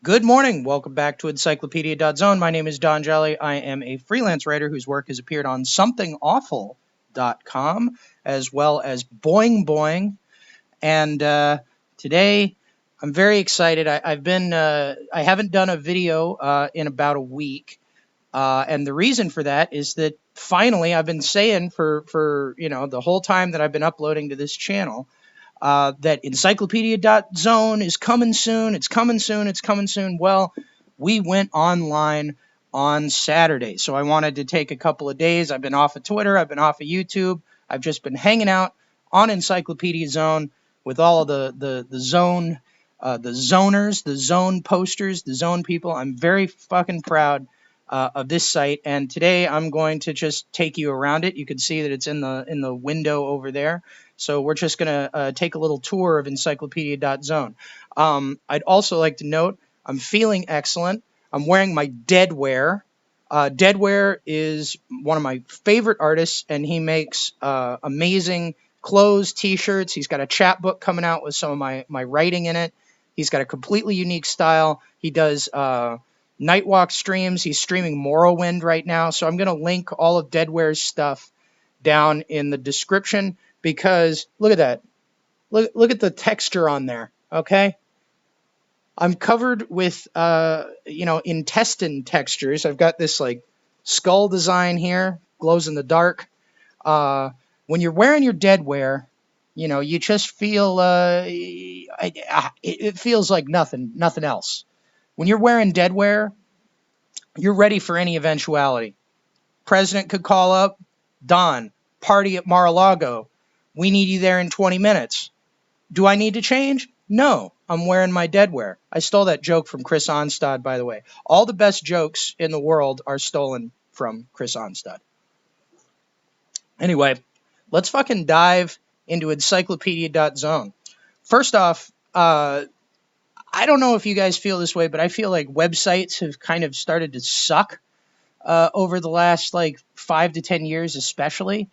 Good morning. Welcome back to Encyclopedia.zone. My name is Don Jolly. I am a freelance writer whose work has appeared on somethingawful.com as well as Boing Boing. And today I'm very excited. I haven't done a video in about a week. And the reason for that is that finally I've been saying for the whole time that I've been uploading to this channel that encyclopedia.zone is coming soon. It's coming soon. It's coming soon. Well, we went online on Saturday. So I wanted to take a couple of days. I've been off of Twitter. I've been off of YouTube. I've just been hanging out on Encyclopedia Zone with all of the zone, the zoners, the zone posters, the zone people. I'm very fucking proud of this site. And today I'm going to just take you around it. You can see that it's in the window over there. So we're just going to take a little tour of encyclopedia.zone. I'd also like to note I'm feeling excellent. I'm wearing my Deadwear. Deadwear is one of my favorite artists, and he makes amazing clothes, t-shirts. He's got a chapbook coming out with some of my writing in it. He's got a completely unique style. He does Nightwalk streams. He's streaming Morrowind right now. So I'm going to link all of Deadwear's stuff down in the description because look at that. Look at the texture on there. Okay. I'm covered with intestine textures. I've got this like skull design here, glows in the dark. When you're wearing your Deadwear, you just feel it feels like nothing else. When you're wearing Deadwear, you're ready for any eventuality. President could call up, Don, party at Mar-a-Lago. We need you there in 20 minutes. Do I need to change? No, I'm wearing my Deadwear. I stole that joke from Chris Onstad, by the way. All the best jokes in the world are stolen from Chris Onstad. Anyway, let's fucking dive into encyclopedia.zone. First off, I don't know if you guys feel this way, but I feel like websites have kind of started to suck over the last like 5 to 10 years, especially.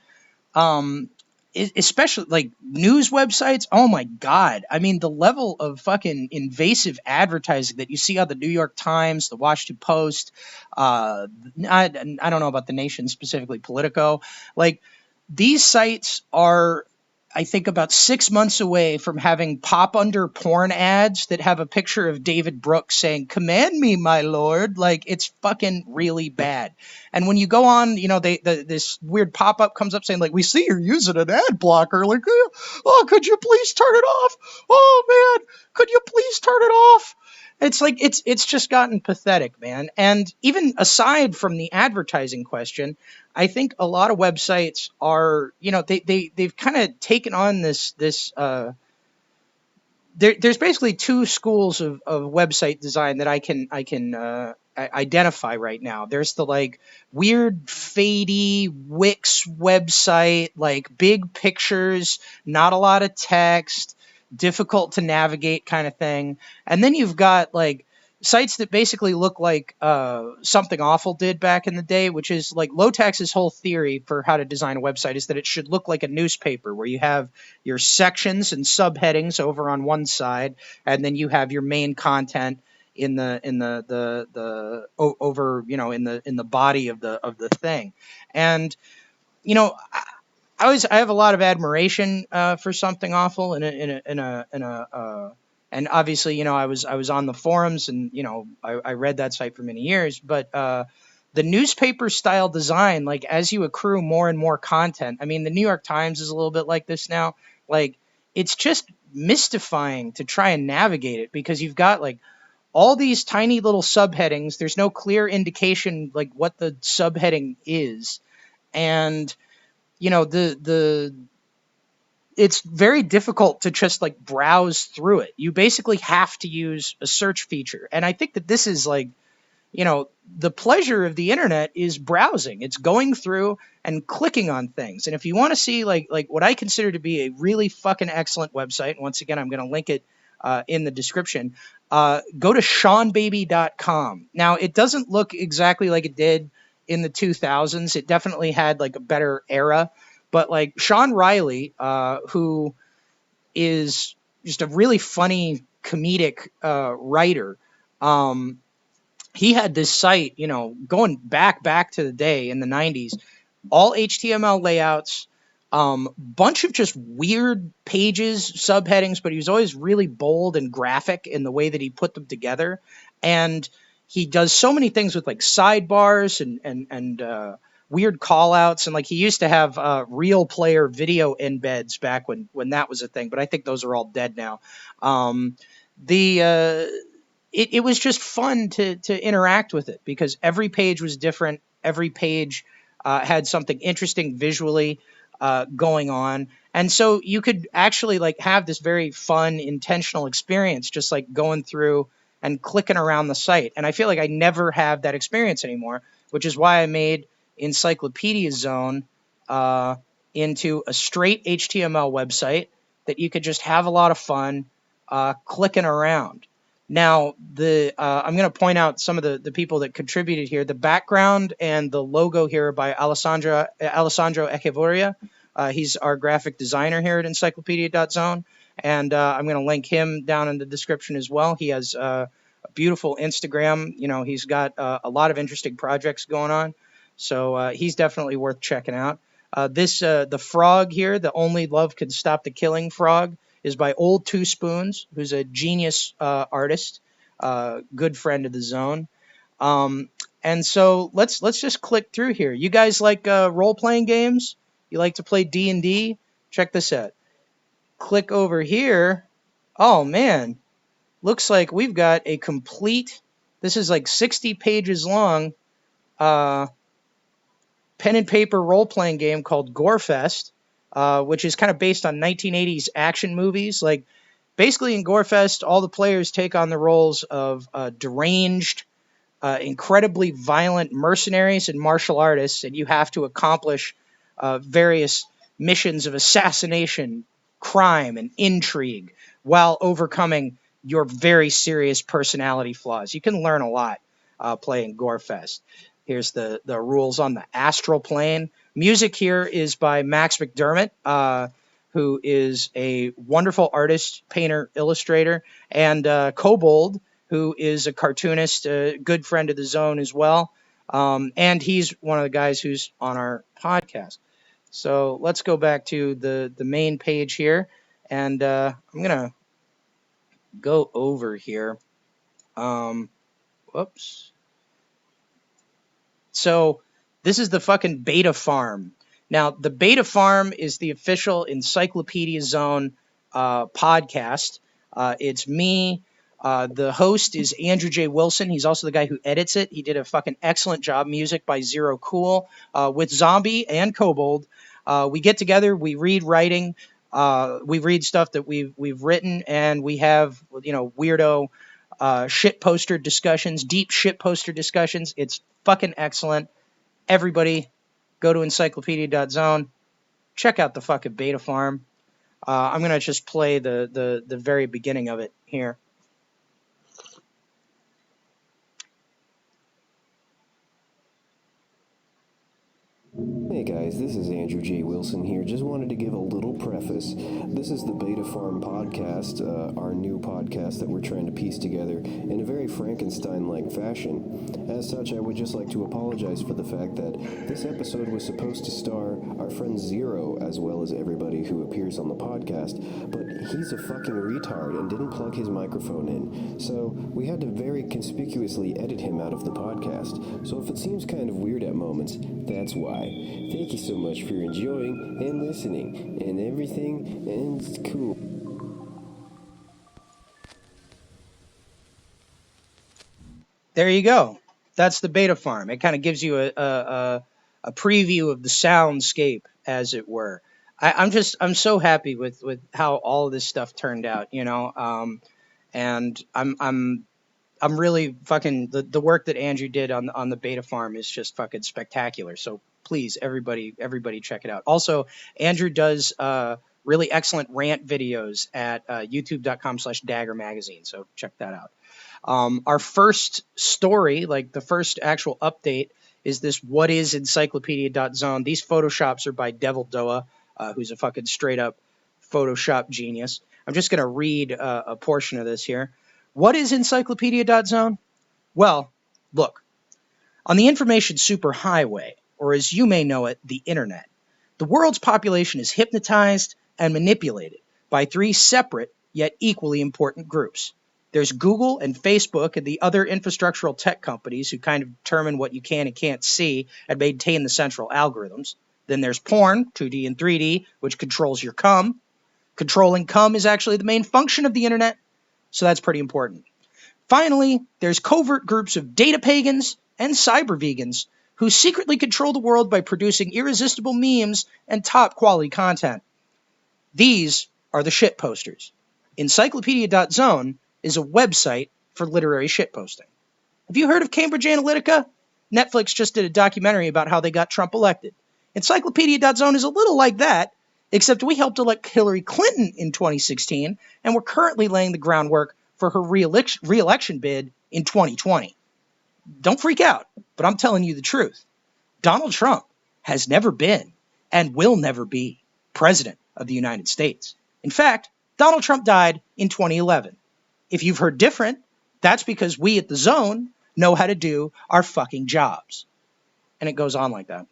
Um, Especially like news websites. Oh my God. I mean, the level of fucking invasive advertising that you see on the New York Times, the Washington Post, I don't know about the Nation, specifically Politico. Like these sites are, I think, about 6 months away from having pop under porn ads that have a picture of David Brooks saying, "Command me, my lord." Like it's fucking really bad. And when you go on, this weird pop up comes up saying, like, "We see you're using an ad blocker." Like, oh, could you please turn it off? Oh man, could you please turn it off? It's like it's just gotten pathetic, man. And even aside from the advertising question, I think a lot of websites are, they've kind of taken on this. There's basically two schools of website design that I can identify right now. There's the like weird fadey Wix website, like big pictures, not a lot of text, difficult to navigate kind of thing. And then you've got like sites that basically look like something awful did back in the day, which is like Lotax's whole theory for how to design a website is that it should look like a newspaper where you have your sections and subheadings over on one side, and then you have your main content over in the body of the thing. And I have a lot of admiration for something awful and obviously I was on the forums and I read that site for many years, but the newspaper style design, like as you accrue more and more content, I mean the New York Times is a little bit like this now. Like it's just mystifying to try and navigate it because you've got like all these tiny little subheadings. There's no clear indication like what the subheading is, and the it's very difficult to just like browse through it. You basically have to use a search feature. And I think that this is like, the pleasure of the internet is browsing. It's going through and clicking on things. And if you want to see like what I consider to be a really fucking excellent website, and once again I'm going to link it in the description, go to SeanBaby.com. Now it doesn't look exactly like it did in the 2000s. It definitely had like a better era, but like Sean Riley, who is just a really funny comedic writer, Um, he had this site, going back to the day in the 90s, all HTML layouts, bunch of just weird pages, subheadings, but he was always really bold and graphic in the way that he put them together. And he does so many things with like sidebars and weird call outs. And like he used to have real player video embeds back when that was a thing, but I think those are all dead now. The it was just fun to interact with it because every page was different. Every page had something interesting visually going on, and so you could actually like have this very fun, intentional experience, just like going through and clicking around the site. And I feel like I never have that experience anymore, which is why I made Encyclopedia Zone uh, into a straight HTML website that you could just have a lot of fun clicking around. Now, I'm going to point out some of the people that contributed here. The background and the logo here by Alessandro Echevarria. He's our graphic designer here at Encyclopedia.zone, and I'm going to link him down in the description as well. He has a beautiful Instagram. He's got a lot of interesting projects going on, so he's definitely worth checking out. The frog here, the Only Love Can Stop the Killing frog, is by Old Two Spoons, who's a genius artist, good friend of the zone. Um, and so let's just click through here. You guys like role playing games? You like to play D&D? Check this out. Click over here. Oh man, looks like we've got a complete. This is like 60 pages long. Pen and paper role playing game called Gorefest, which is kind of based on 1980s action movies. Like basically in Gorefest, all the players take on the roles of deranged, incredibly violent mercenaries and martial artists, and you have to accomplish various missions of assassination, crime, and intrigue while overcoming your very serious personality flaws. You can learn a lot playing Gorefest. Here's the rules on the astral plane. Music here is by Max McDermott, who is a wonderful artist, painter, illustrator, and Kobold, who is a cartoonist, a good friend of the zone as well. And he's one of the guys who's on our podcast. So let's go back to the main page here. And I'm going to go over here. Whoops. So this is the fucking beta farm. Now, the beta farm is the official Encyclopedia Zone podcast. It's me. The host is Andrew J. Wilson. He's also the guy who edits it. He did a fucking excellent job. Music by Zero Cool with Zombie and Kobold. We get together. We read writing. We read stuff that we've written, and we have weirdo shit poster discussions, deep shit poster discussions. It's fucking excellent. Everybody, go to encyclopedia.zone. Check out the fucking beta farm. I'm gonna just play the very beginning of it here. Hey guys, this is Andrew J. Wilson here. Just wanted to give a little preface. This is the Beta Farm podcast, our new podcast that we're trying to piece together in a very Frankenstein-like fashion. As such, I would just like to apologize for the fact that this episode was supposed to star our friend Zero as well as everybody who appears on the podcast, but he's a fucking retard and didn't plug his microphone in. So we had to very conspicuously edit him out of the podcast. So if it seems kind of weird at moments, that's why. Thank you so much for enjoying and listening and everything, and it's cool. There you go. That's the beta farm. It kind of gives you a preview of the soundscape, as it were. I'm so happy with how all of this stuff turned out, and I'm really fucking the work that Andrew did on the beta farm is just fucking spectacular. So please, everybody check it out. Also, Andrew does really excellent rant videos at youtube.com/Dagger Magazine. So check that out. Our first story, like the first actual update, is this what is encyclopedia.zone. These photoshops are by Devil Doa, who's a fucking straight up Photoshop genius. I'm just going to read a portion of this here. What is encyclopedia.zone? Well, look, on the information superhighway, or as you may know it, the internet, the world's population is hypnotized and manipulated by three separate yet equally important groups. There's Google and Facebook and the other infrastructural tech companies who kind of determine what you can and can't see and maintain the central algorithms. Then there's porn, 2D and 3D, which controls your cum. Controlling cum is actually the main function of the internet, so that's pretty important. Finally, there's covert groups of data pagans and cyber vegans who secretly control the world by producing irresistible memes and top quality content. These are the shit posters. Encyclopedia.zone is a website for literary shitposting. Have you heard of Cambridge Analytica? Netflix just did a documentary about how they got Trump elected. Encyclopedia.zone is a little like that, except we helped elect Hillary Clinton in 2016, and we're currently laying the groundwork for her re-election bid in 2020. Don't freak out, but I'm telling you the truth. Donald Trump has never been and will never be president of the United States. In fact, Donald Trump died in 2011. If you've heard different, that's because we at the Zone know how to do our fucking jobs. And it goes on like that.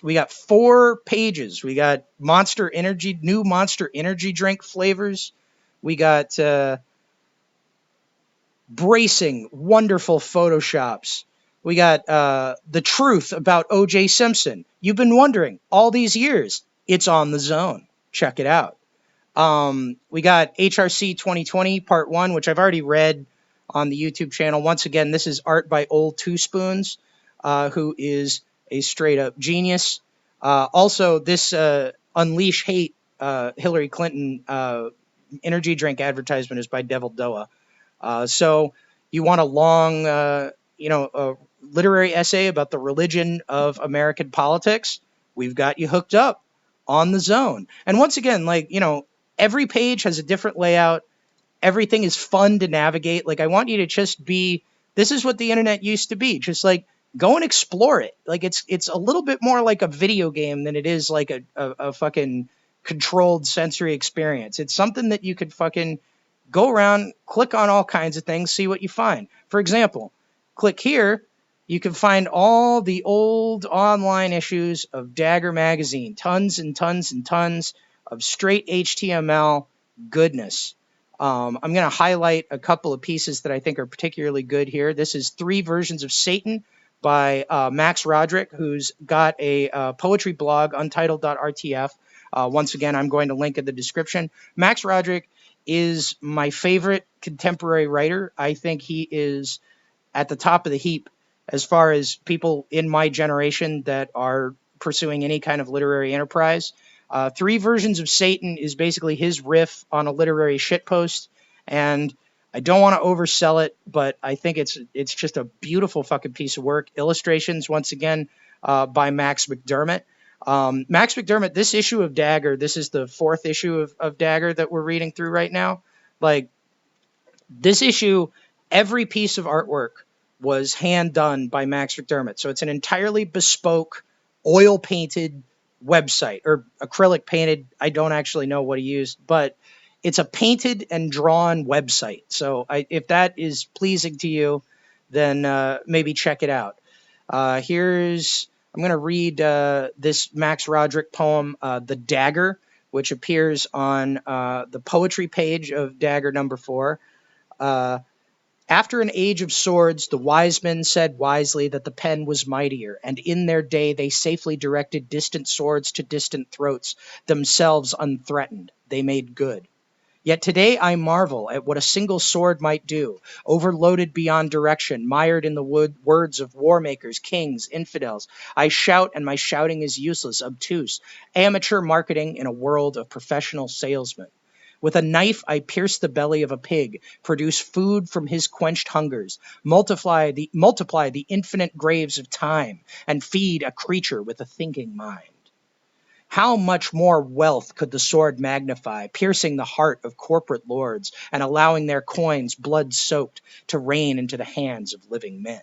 We got 4 pages. We got new Monster Energy drink flavors. We got bracing, wonderful photoshops. We got the truth about O.J. Simpson. You've been wondering all these years. It's on the Zone. Check it out. We got HRC 2020 Part 1, which I've already read on the YouTube channel. Once again, this is art by Old Two Spoons, who is a straight-up genius. Also, this Unleash Hate Hillary Clinton energy drink advertisement is by Devil Doa. So you want a long, a literary essay about the religion of American politics? We've got you hooked up on the Zone. And once again, every page has a different layout. Everything is fun to navigate. I want you to just this is what the internet used to be. Just go and explore it. It's a little bit more like a video game than it is like a fucking controlled sensory experience. It's something that you could fucking go around, click on all kinds of things, see what you find. For example, click here, you can find all the old online issues of Dagger magazine, tons and tons and tons of straight HTML goodness. I'm going to highlight a couple of pieces that I think are particularly good here. This is 3 Versions of Satan by Max Roderick, who's got a poetry blog, untitled.rtf. Once again, I'm going to link in the description. Max Roderick is my favorite contemporary writer. I think he is at the top of the heap as far as people in my generation that are pursuing any kind of literary enterprise. 3 Versions of Satan is basically his riff on a literary shitpost, and I don't want to oversell it, but I think it's just a beautiful fucking piece of work. Illustrations, once again, by Max McDermott. Max McDermott, this issue of Dagger, this is the 4th issue of Dagger that we're reading through right now. This issue, every piece of artwork was hand done by Max McDermott. So it's an entirely bespoke, oil painted website, or acrylic painted. I don't actually know what he used, but it's a painted and drawn website. So if that is pleasing to you, then maybe check it out. I'm going to read this Max Roderick poem, The Dagger, which appears on the poetry page of Dagger number 4. After an age of swords, the wise men said wisely that the pen was mightier, and in their day they safely directed distant swords to distant throats, themselves unthreatened. They made good. Yet today I marvel at what a single sword might do, overloaded beyond direction, mired in the words of war makers, kings, infidels. I shout, and my shouting is useless, obtuse, amateur marketing in a world of professional salesmen. With a knife I pierce the belly of a pig, produce food from his quenched hungers, multiply the infinite graves of time, and feed a creature with a thinking mind. How much more wealth could the sword magnify, piercing the heart of corporate lords and allowing their coins, blood-soaked, to rain into the hands of living men?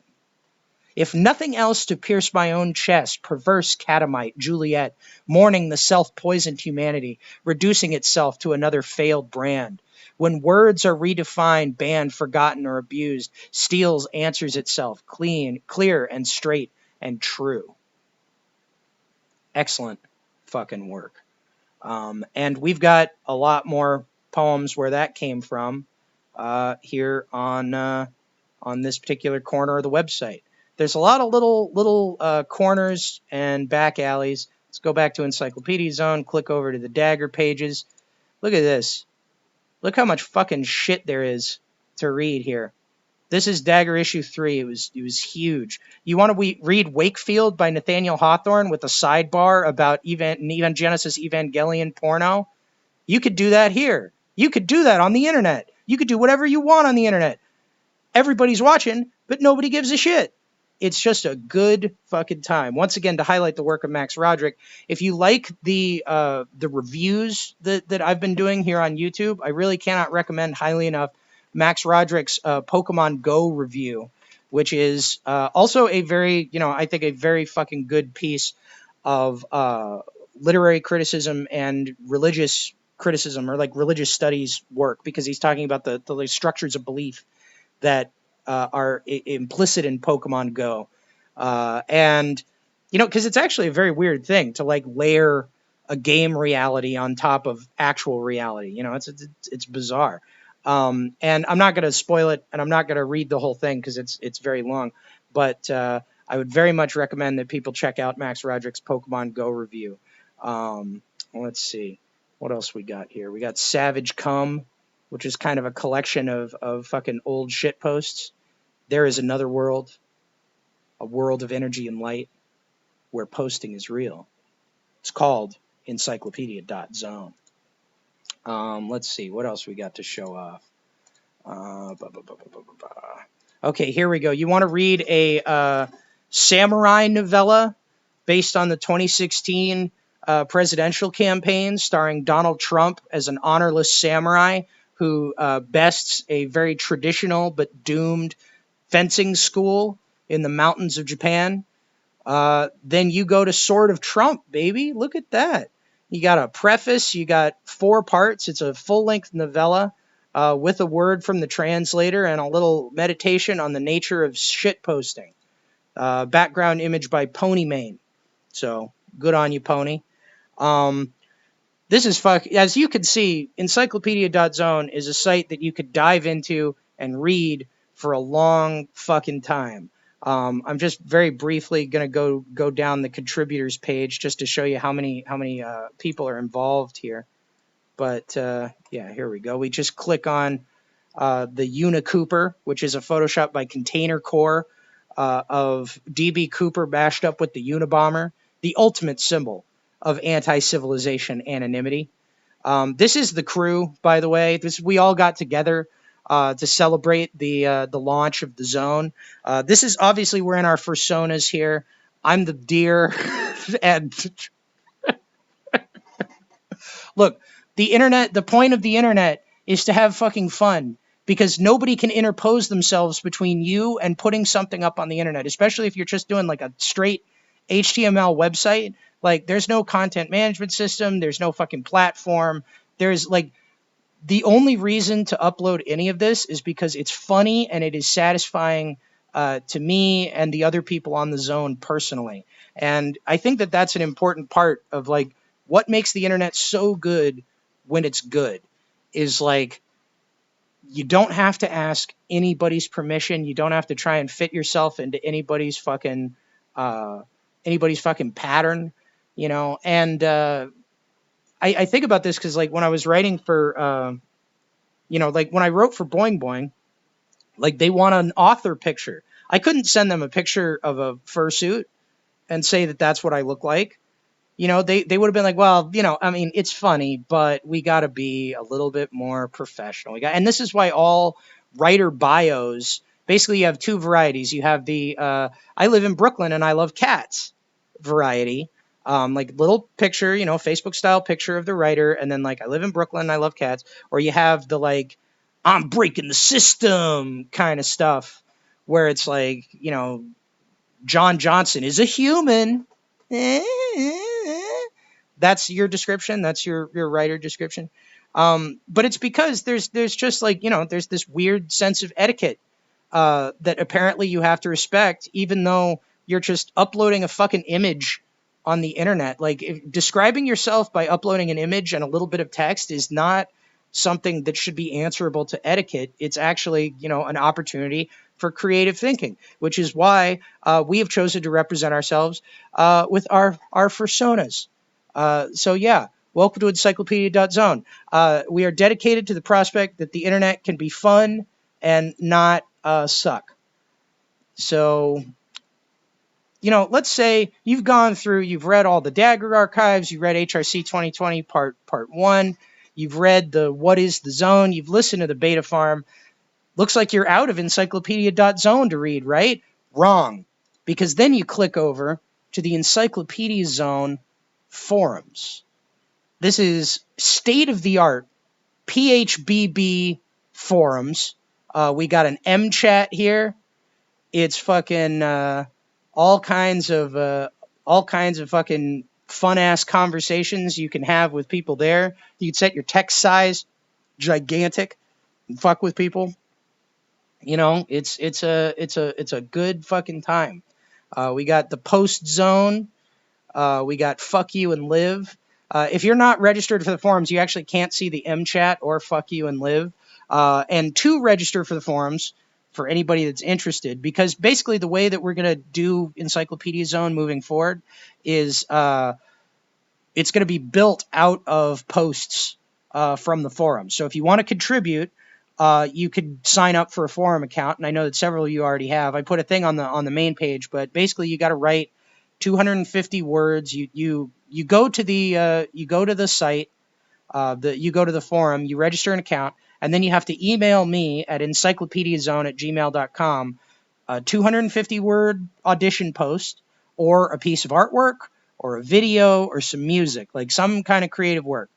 If nothing else to pierce my own chest, perverse catamite, Juliet, mourning the self-poisoned humanity, reducing itself to another failed brand, When words are redefined, banned, forgotten, or abused, Steele's answers itself clean, clear, and straight and true. Excellent fucking work. And we've got a lot more poems where that came from here on this particular corner of the website. There's a lot of little corners and back alleys. Let's go back to Encyclopedia Zone, click over to the Dagger pages. Look at this. Look how much fucking shit there is to read here. This is Dagger issue 3. It was huge. You want to read Wakefield by Nathaniel Hawthorne with a sidebar about Neon Genesis Evangelion porno? You could do that here. You could do that on the internet. You could do whatever you want on the internet. Everybody's watching, but nobody gives a shit. It's just a good fucking time. Once again, to highlight the work of Max Roderick, if you like the reviews that I've been doing here on YouTube, I really cannot recommend highly enough Max Roderick's Pokemon Go review, which is also a very, I think a very fucking good piece of literary criticism and religious criticism, or like religious studies work, because he's talking about the structures of belief that are implicit in Pokemon Go. And, because it's actually a very weird thing to like layer a game reality on top of actual reality. It's bizarre. And I'm not going to spoil it, and I'm not going to read the whole thing because it's very long. But I would very much recommend that people check out Max Roderick's Pokemon Go review. Let's see. What else we got here? We got Savage Come, which is kind of a collection of fucking old shit posts. There is another world, a world of energy and light, where posting is real. It's called Encyclopedia.zone. Let's see, what else we got to show off? Okay, here we go. You want to read a samurai novella based on the 2016 presidential campaign, starring Donald Trump as an honorless samurai who bests a very traditional but doomed fencing school in the mountains of Japan? Then you go to Sword of Trump, baby. Look at that. You got a preface. You got 4 parts. It's a full-length novella with a word from the translator and a little meditation on the nature of shit posting. Background image by Pony Mane. So good on you, Pony. This is as you can see, Encyclopedia.zone is a site that you could dive into and read for a long fucking time. I'm just very briefly going to go down the contributors page just to show you how many people are involved here. But yeah, here we go. We just click on the Unicooper, which is a Photoshop by Container Core of DB Cooper mashed up with the Unabomber, the ultimate symbol of anti-civilization anonymity. This is the crew, by the way. We all got together to celebrate the launch of the zone. This is obviously, we're in our personas here. I'm the deer, and look, the internet. The point of the internet is to have fucking fun, because nobody can interpose themselves between you and putting something up on the internet, especially if you're just doing like a straight HTML website. Like, there's no content management system. There's no fucking platform. There's like, the only reason to upload any of this is because it's funny and it is satisfying to me and the other people on the zone personally. And I think that that's an important part of like what makes the internet so good when it's good is like, you don't have to ask anybody's permission. You don't have to try and fit yourself into anybody's fucking pattern, And I think about this because like when I was writing for, like when I wrote for Boing Boing, like they want an author picture. I couldn't send them a picture of a fursuit and say that that's what I look like. They would have been like, well, I mean, it's funny, but we got to be a little bit more professional. And this is why all writer bios, basically you have 2 varieties. You have the I live in Brooklyn and I love cats variety, like little picture, Facebook style picture of the writer, and then like I live in Brooklyn and I love cats. Or you have the like, I'm breaking the system kind of stuff, where it's like, John Johnson is a human. That's your description. That's your writer description. But it's because there's just like, there's this weird sense of etiquette that apparently you have to respect, even though you're just uploading a fucking image on the internet. Like, describing yourself by uploading an image and a little bit of text is not something that should be answerable to etiquette. It's actually, an opportunity for creative thinking, which is why we have chosen to represent ourselves with our personas. So yeah, welcome to encyclopedia.zone. We are dedicated to the prospect that the internet can be fun and not suck. So, let's say you've read all the Dagger archives, you read HRC 2020 part 1, you've read the What is the Zone, you've listened to the Beta Farm. Looks like you're out of encyclopedia.zone to read, right? Wrong. Because then you click over to the Encyclopedia Zone forums. This is state of the art PHBB forums. We got an M chat here. It's fucking all kinds of fucking fun ass conversations you can have with people there. You can set your text size gigantic and fuck with people. It's a good fucking time. We got the post zone. We got fuck you and live. If you're not registered for the forums, you actually can't see the M chat or fuck you and live. And to register for the forums, for anybody that's interested, because basically the way that we're going to do Encyclopedia Zone moving forward is it's going to be built out of posts from the forum. So if you want to contribute, you could sign up for a forum account, and I know that several of you already have. I put a thing on the main page, but basically you got to write 250 words. You go to the site, you go to the forum, you register an account, and then you have to email me at encyclopediazone@gmail.com 250 word audition post, or a piece of artwork, or a video, or some music, like some kind of creative work.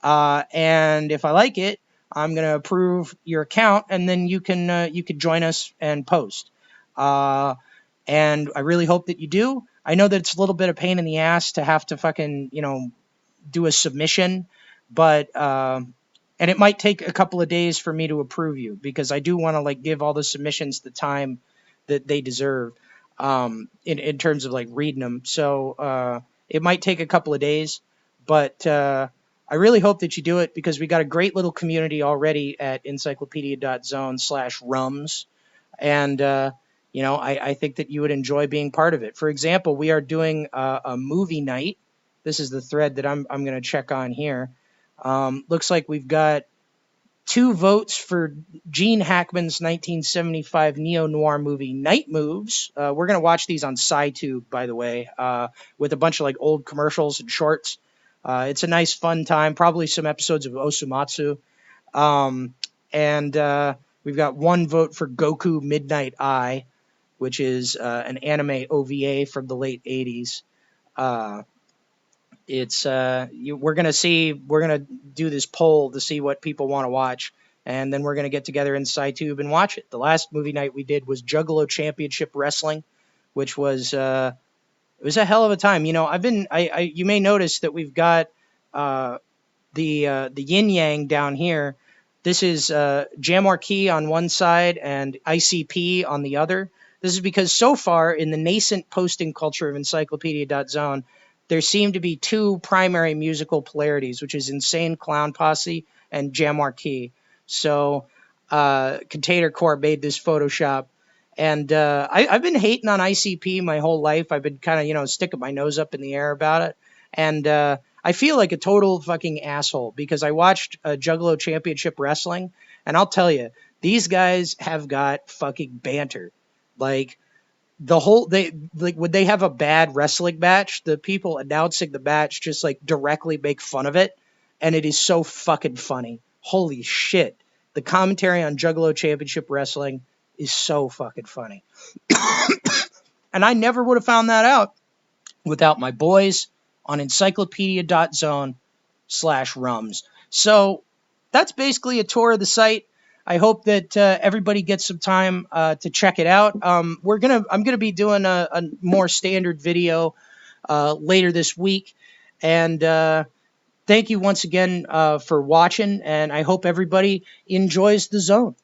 And if I like it, I'm going to approve your account, and then you can join us and post. And I really hope that you do. I know that it's a little bit of pain in the ass to have to fucking do a submission, but and it might take a couple of days for me to approve you, because I do want to like give all the submissions the time that they deserve in terms of like reading them. So it might take a couple of days, but I really hope that you do it, because we got a great little community already at encyclopedia.zone/rums. And, I think that you would enjoy being part of it. For example, we are doing a movie night. This is the thread that I'm going to check on here. Looks like we've got 2 votes for Gene Hackman's 1975 neo-noir movie Night Moves. We're going to watch these on SciTube, by the way, with a bunch of like old commercials and shorts. It's a nice, fun time. Probably some episodes of Osumatsu. And we've got 1 vote for Goku Midnight Eye, which is an anime OVA from the late 80s. We're gonna do this poll to see what people want to watch, and then we're gonna get together in SciTube and watch it. The last movie night we did was Juggalo Championship Wrestling, which was it was a hell of a time. You may notice that we've got the yin yang down here. This is Jamarquee on one side and ICP on the other. This is because so far in the nascent posting culture of Encyclopedia.zone, there seem to be 2 primary musical polarities, which is Insane Clown Posse and Jamarquee. So Container Core made this Photoshop. And I've been hating on ICP my whole life. I've been kind of, sticking my nose up in the air about it. And I feel like a total fucking asshole, because I watched Juggalo Championship Wrestling, and I'll tell you, these guys have got fucking banter. Like, when they have a bad wrestling match, the people announcing the match just like directly make fun of it, and it is so fucking funny. Holy shit. The commentary on Juggalo Championship Wrestling is so fucking funny. And I never would have found that out without my boys on encyclopedia.zone/rums. So that's basically a tour of the site. I hope that everybody gets some time to check it out. I'm gonna be doing a more standard video later this week, and Thank you once again for watching, and I hope everybody enjoys the zone.